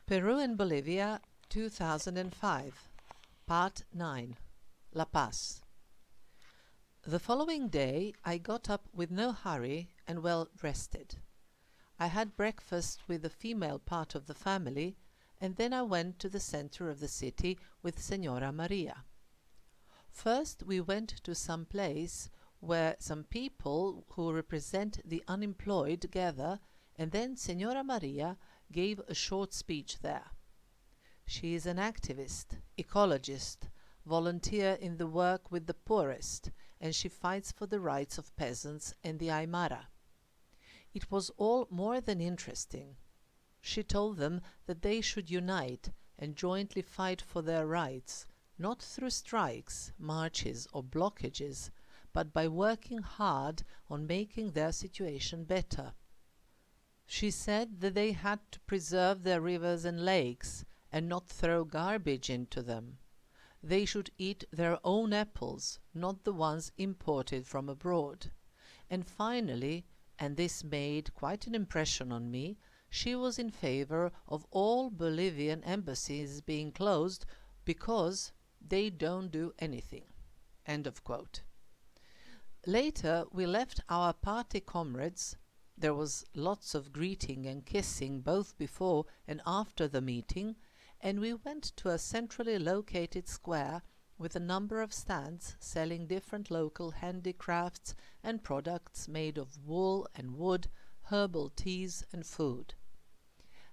Peru and Bolivia, 2005, Part 9, La Paz. The following day I got up with no hurry and well rested. I had breakfast with the female part of the family, and then I went to the center of the city with Senora Maria. First we went to some place where some people who represent the unemployed gather, and then Senora Maria gave a short speech there. She is an activist, ecologist, volunteer in the work with the poorest, and she fights for the rights of peasants and the Aymara. It was all more than interesting. She told them that they should unite and jointly fight for their rights, not through strikes, marches or blockages, but by working hard on making their situation better. She said that they had to preserve their rivers and lakes and not throw garbage into them. They should eat their own apples, not the ones imported from abroad. And finally, and this made quite an impression on me, she was in favor of all Bolivian embassies being closed because they don't do anything. End of quote. Later, we left our party comrades. There was lots of greeting and kissing both before and after the meeting, and we went to a centrally located square with a number of stands selling different local handicrafts and products made of wool and wood, herbal teas and food.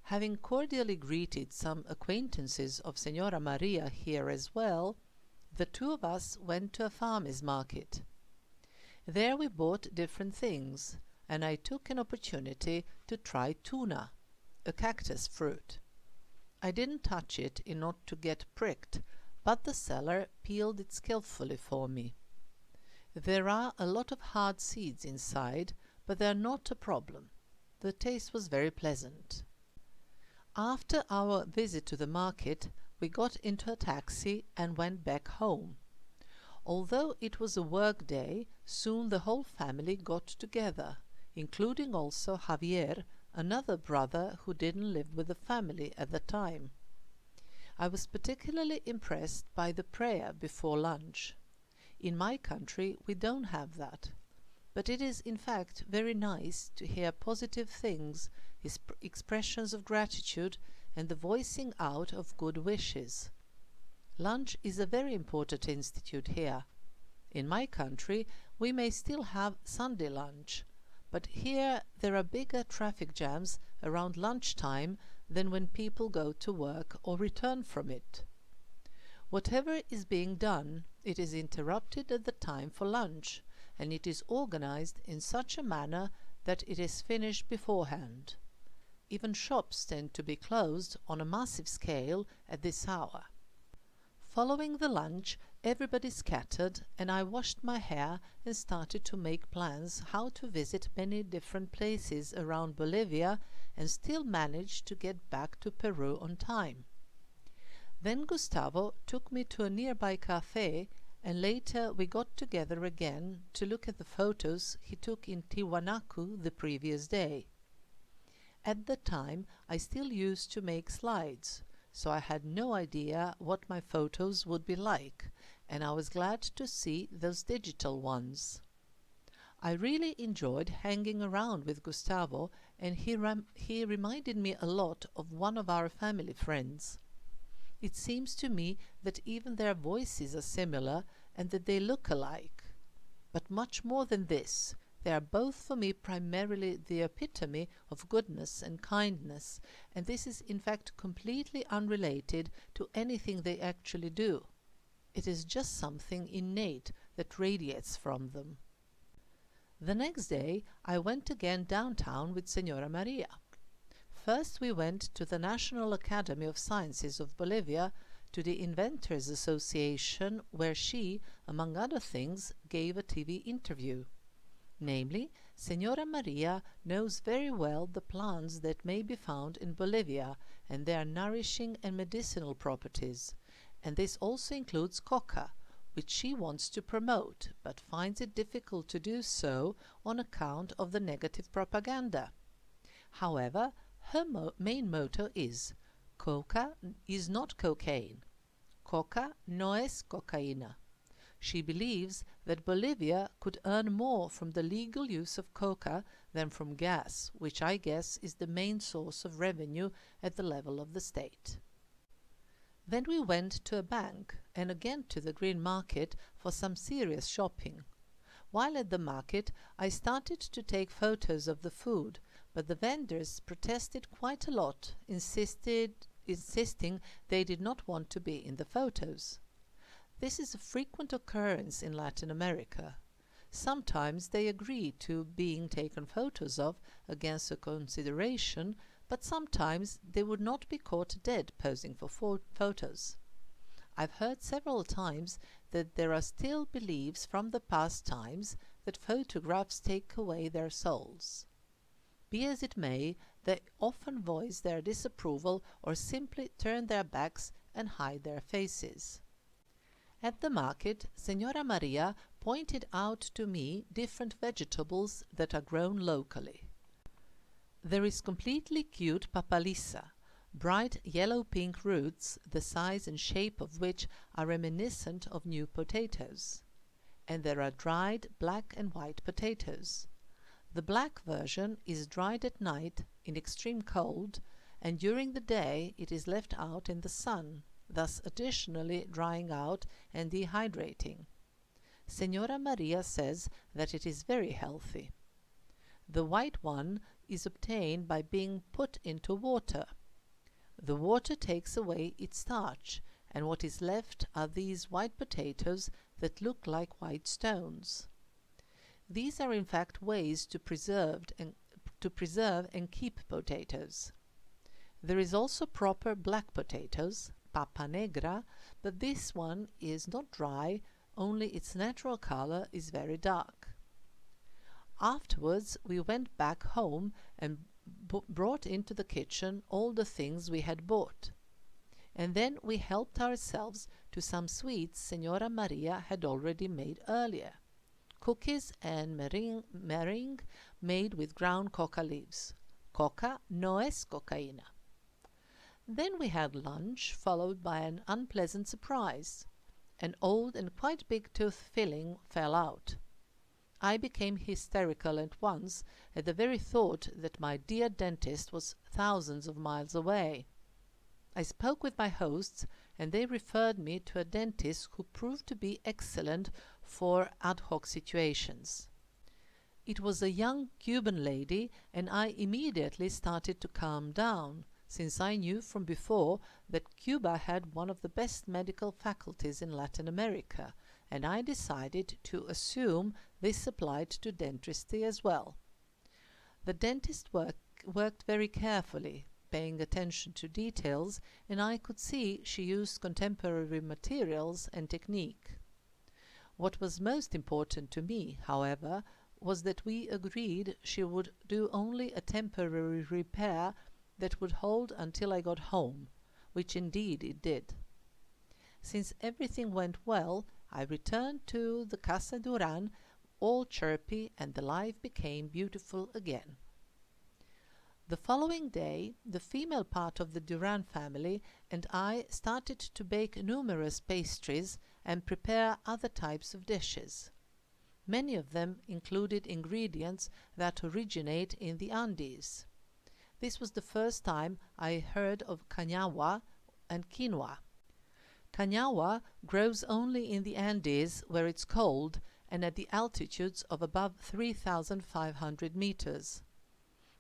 Having cordially greeted some acquaintances of Senora Maria here as well, the two of us went to a farmer's market. There we bought different things, and I took an opportunity to try tuna, a cactus fruit. I didn't touch it in order to get pricked, but the seller peeled it skillfully for me. There are a lot of hard seeds inside, but they are not a problem. The taste was very pleasant. After our visit to the market, we got into a taxi and went back home. Although it was a work day, soon the whole family got together, including also Javier, another brother who didn't live with the family at the time. I was particularly impressed by the prayer before lunch. In my country we don't have that, but it is in fact very nice to hear positive things, expressions of gratitude and the voicing out of good wishes. Lunch is a very important institute here. In my country we may still have Sunday lunch, but here there are bigger traffic jams around lunchtime than when people go to work or return from it. Whatever is being done, it is interrupted at the time for lunch, and it is organized in such a manner that it is finished beforehand. Even shops tend to be closed on a massive scale at this hour. Following the lunch, everybody scattered, and I washed my hair and started to make plans how to visit many different places around Bolivia and still manage to get back to Peru on time. Then Gustavo took me to a nearby cafe, and later we got together again to look at the photos he took in Tiwanaku the previous day. At the time, I still used to make slides, so I had no idea what my photos would be like, and I was glad to see those digital ones. I really enjoyed hanging around with Gustavo, and he reminded me a lot of one of our family friends. It seems to me that even their voices are similar and that they look alike. But much more than this, they are both for me primarily the epitome of goodness and kindness, and this is in fact completely unrelated to anything they actually do. It is just something innate that radiates from them. The next day I went again downtown with Senora Maria. First we went to the National Academy of Sciences of Bolivia, to the Inventors Association, where she, among other things, gave a TV interview. Namely, Senora Maria knows very well the plants that may be found in Bolivia and their nourishing and medicinal properties, and this also includes coca, which she wants to promote but finds it difficult to do so on account of the negative propaganda. However, her main motto is Coca is not cocaine. Coca no es cocaína. She believes that Bolivia could earn more from the legal use of coca than from gas, which I guess is the main source of revenue at the level of the state. Then we went to a bank and again to the green market for some serious shopping. While at the market, I started to take photos of the food, but the vendors protested quite a lot, insisting they did not want to be in the photos. This is a frequent occurrence in Latin America. Sometimes they agree to being taken photos of against a consideration, but sometimes they would not be caught dead posing for photos. I've heard several times that there are still beliefs from the past times that photographs take away their souls. Be as it may, they often voice their disapproval or simply turn their backs and hide their faces. At the market, Senora Maria pointed out to me different vegetables that are grown locally. There is completely cute papalisa, bright yellow-pink roots, the size and shape of which are reminiscent of new potatoes. And there are dried black and white potatoes. The black version is dried at night in extreme cold, and during the day it is left out in the sun, thus additionally drying out and dehydrating. Senora Maria says that it is very healthy. The white one is obtained by being put into water. The water takes away its starch, and what is left are these white potatoes that look like white stones. These are in fact ways to preserve and keep potatoes. There is also proper black potatoes, papa negra, but this one is not dry, only its natural color is very dark. Afterwards we went back home and brought into the kitchen all the things we had bought. And then we helped ourselves to some sweets Senora Maria had already made earlier. Cookies and meringue made with ground coca leaves. Coca no es cocaína. Then we had lunch, followed by an unpleasant surprise. An old and quite big tooth filling fell out. I became hysterical at once at the very thought that my dear dentist was thousands of miles away. I spoke with my hosts, and they referred me to a dentist who proved to be excellent for ad hoc situations. It was a young Cuban lady, and I immediately started to calm down, since I knew from before that Cuba had one of the best medical faculties in Latin America, and I decided to assume this applied to dentistry as well. The dentist worked very carefully, paying attention to details, and I could see she used contemporary materials and technique. What was most important to me, however, was that we agreed she would do only a temporary repair that would hold until I got home, which indeed it did. Since everything went well, I returned to the Casa Duran, all chirpy, and the life became beautiful again. The following day, the female part of the Duran family and I started to bake numerous pastries and prepare other types of dishes. Many of them included ingredients that originate in the Andes. This was the first time I heard of cañawa and quinoa. Cañawa grows only in the Andes where it's cold and at the altitudes of above 3,500 meters.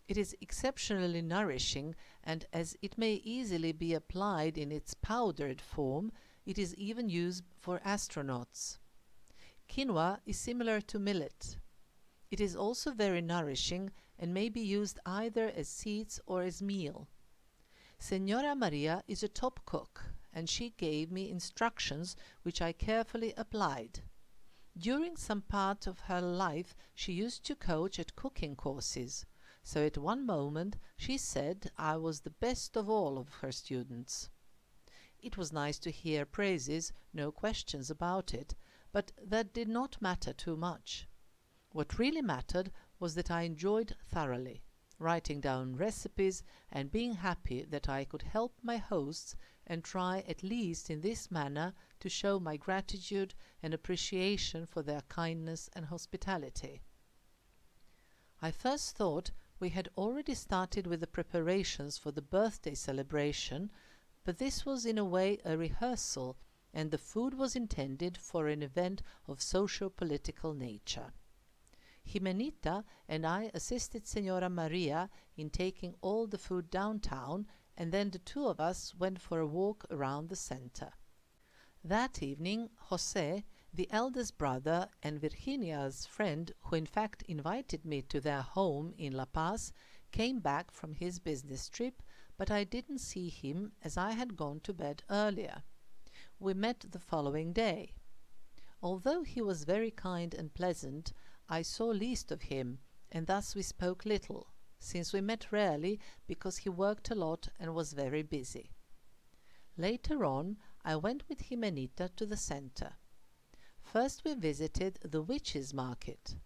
It is exceptionally nourishing, and as it may easily be applied in its powdered form, it is even used for astronauts. Quinoa is similar to millet. It is also very nourishing and may be used either as seeds or as meal. Senora Maria is a top cook, and she gave me instructions which I carefully applied. During some part of her life she used to coach at cooking courses, so at one moment she said I was the best of all of her students. It was nice to hear praises, no questions about it, but that did not matter too much. What really mattered was that I enjoyed thoroughly. writing down recipes and being happy that I could help my hosts and try at least in this manner to show my gratitude and appreciation for their kindness and hospitality. I first thought we had already started with the preparations for the birthday celebration, but this was in a way a rehearsal, and the food was intended for an event of socio-political nature. Jimenita and I assisted Senora Maria in taking all the food downtown, and then the two of us went for a walk around the center. That evening, José, the eldest brother and Virginia's friend, who in fact invited me to their home in La Paz, came back from his business trip, but I didn't see him as I had gone to bed earlier. We met the following day. Although he was very kind and pleasant, I saw least of him, and thus we spoke little, since we met rarely because he worked a lot and was very busy. Later on, I went with Jimenita to the center. First we visited the witches' market.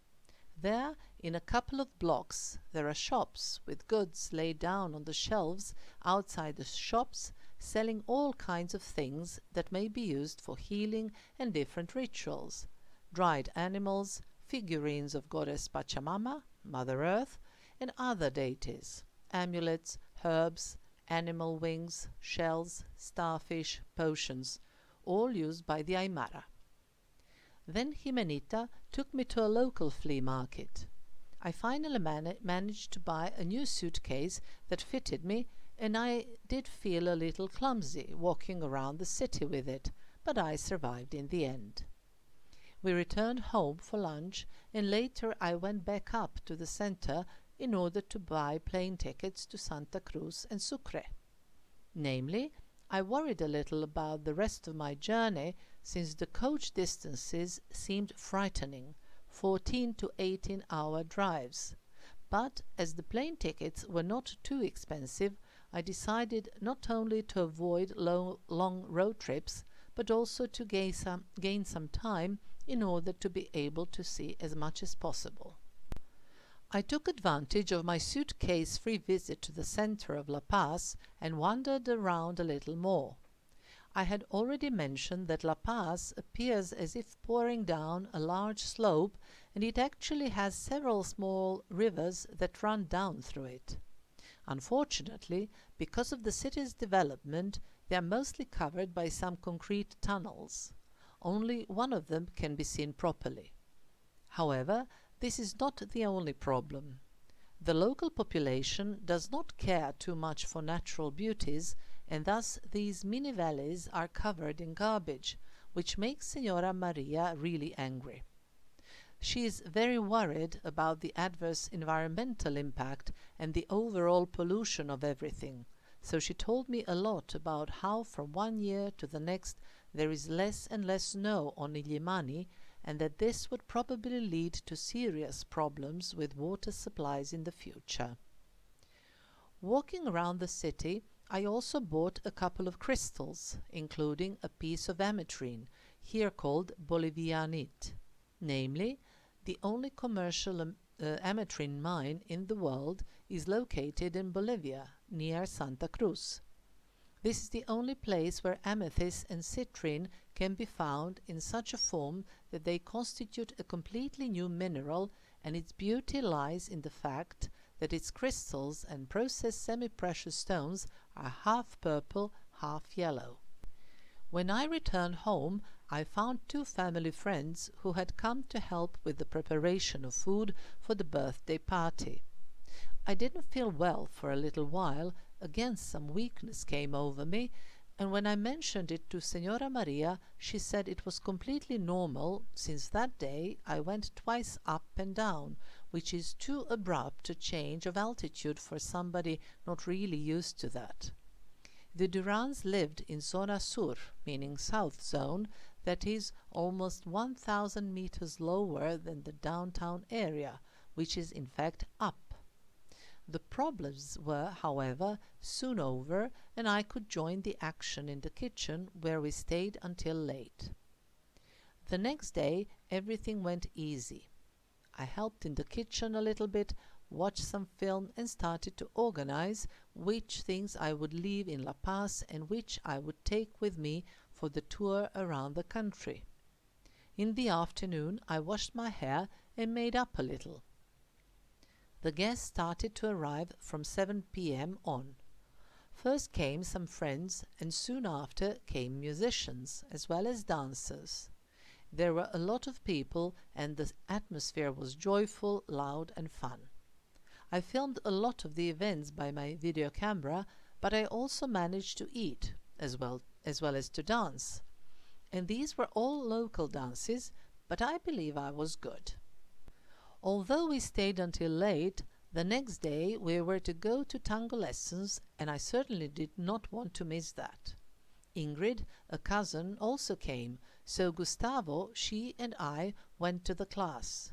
There, in a couple of blocks, there are shops with goods laid down on the shelves outside the shops, selling all kinds of things that may be used for healing and different rituals: dried animals, figurines of goddess Pachamama, Mother Earth, and other deities, amulets, herbs, animal wings, shells, starfish, potions, all used by the Aymara. Then Jimenita took me to a local flea market. I finally managed to buy a new suitcase that fitted me, and I did feel a little clumsy walking around the city with it, but I survived in the end. We returned home for lunch, and later I went back up to the center in order to buy plane tickets to Santa Cruz and Sucre. Namely, I worried a little about the rest of my journey, since the coach distances seemed frightening, 14 to 18-hour drives. But as the plane tickets were not too expensive, I decided not only to avoid long road trips, but also to gain some time in order to be able to see as much as possible. I took advantage of my suitcase-free visit to the center of La Paz and wandered around a little more. I had already mentioned that La Paz appears as if pouring down a large slope, and it actually has several small rivers that run down through it. Unfortunately, because of the city's development, they are mostly covered by some concrete tunnels. Only one of them can be seen properly. However, this is not the only problem. The local population does not care too much for natural beauties, and thus these mini valleys are covered in garbage, which makes Senora Maria really angry. She is very worried about the adverse environmental impact and the overall pollution of everything, so she told me a lot about how from one year to the next there is less and less snow on Illimani, and that this would probably lead to serious problems with water supplies in the future. Walking around the city, I also bought a couple of crystals, including a piece of ametrine, here called Bolivianite. Namely, the only commercial ametrine mine in the world is located in Bolivia, near Santa Cruz. This is the only place where amethyst and citrine can be found in such a form that they constitute a completely new mineral, and its beauty lies in the fact that its crystals and processed semi-precious stones are half purple, half yellow. When I returned home, I found two family friends who had come to help with the preparation of food for the birthday party. I didn't feel well for a little while. Again some weakness came over me, and when I mentioned it to Senora Maria, she said it was completely normal, since that day I went twice up and down, which is too abrupt a change of altitude for somebody not really used to that. The Durans lived in Zona Sur, meaning South Zone, that is almost 1,000 meters lower than the downtown area, which is in fact up. The problems were, however, soon over, and I could join the action in the kitchen, where we stayed until late. The next day everything went easy. I helped in the kitchen a little bit, watched some film, and started to organize which things I would leave in La Paz and which I would take with me for the tour around the country. In the afternoon, I washed my hair and made up a little. The guests started to arrive from 7 p.m. on. First came some friends, and soon after came musicians, as well as dancers. There were a lot of people, and the atmosphere was joyful, loud, and fun. I filmed a lot of the events by my video camera, but I also managed to eat, as well as to dance. And these were all local dances, but I believe I was good. Although we stayed until late, the next day we were to go to tango lessons, and I certainly did not want to miss that. Ingrid, a cousin, also came, so Gustavo, she and I went to the class.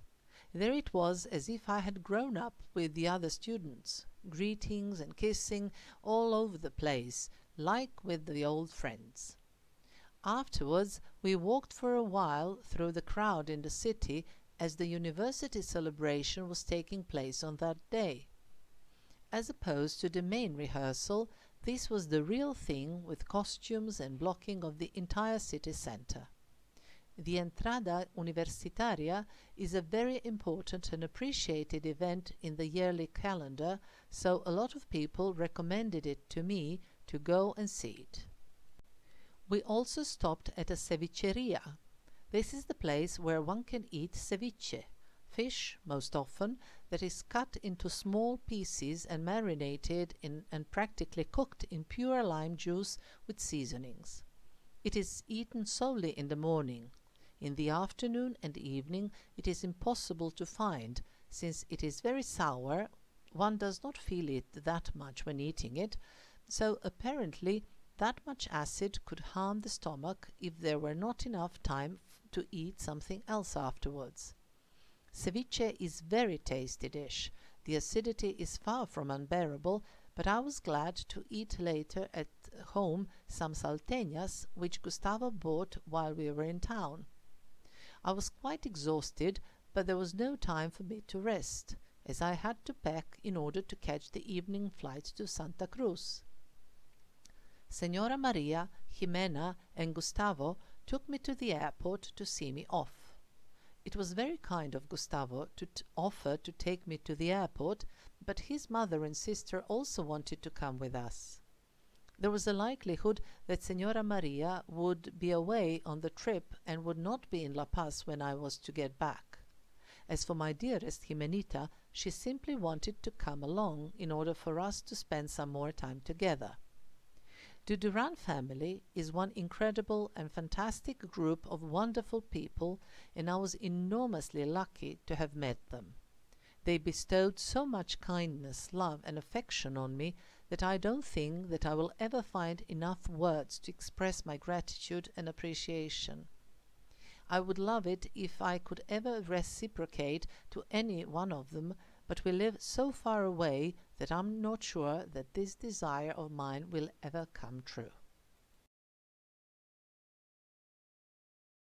There it was as if I had grown up with the other students, greetings and kissing all over the place, like with the old friends. Afterwards, we walked for a while through the crowd in the city as the university celebration was taking place on that day. As opposed to the main rehearsal, this was the real thing with costumes and blocking of the entire city center. The Entrada Universitaria is a very important and appreciated event in the yearly calendar, so a lot of people recommended it to me to go and see it. We also stopped at a cevicheria. This is the place where one can eat ceviche, fish, most often, that is cut into small pieces and marinated and practically cooked in pure lime juice with seasonings. It is eaten solely in the morning. In the afternoon and evening it is impossible to find, since it is very sour. One does not feel it that much when eating it, so apparently that much acid could harm the stomach if there were not enough time to eat something else afterwards. Ceviche is very tasty dish. The acidity is far from unbearable, but I was glad to eat later at home some salteñas which Gustavo bought while we were in town. I was quite exhausted, but there was no time for me to rest, as I had to pack in order to catch the evening flight to Santa Cruz. Senora Maria, Jimena, and Gustavo took me to the airport to see me off. It was very kind of Gustavo to offer to take me to the airport, but his mother and sister also wanted to come with us. There was a likelihood that Senora Maria would be away on the trip and would not be in La Paz when I was to get back. As for my dearest Jimenita, she simply wanted to come along in order for us to spend some more time together. The Duran family is one incredible and fantastic group of wonderful people, and I was enormously lucky to have met them. They bestowed so much kindness, love, and affection on me that I don't think that I will ever find enough words to express my gratitude and appreciation. I would love it if I could ever reciprocate to any one of them, but we live so far away that I'm not sure that this desire of mine will ever come true.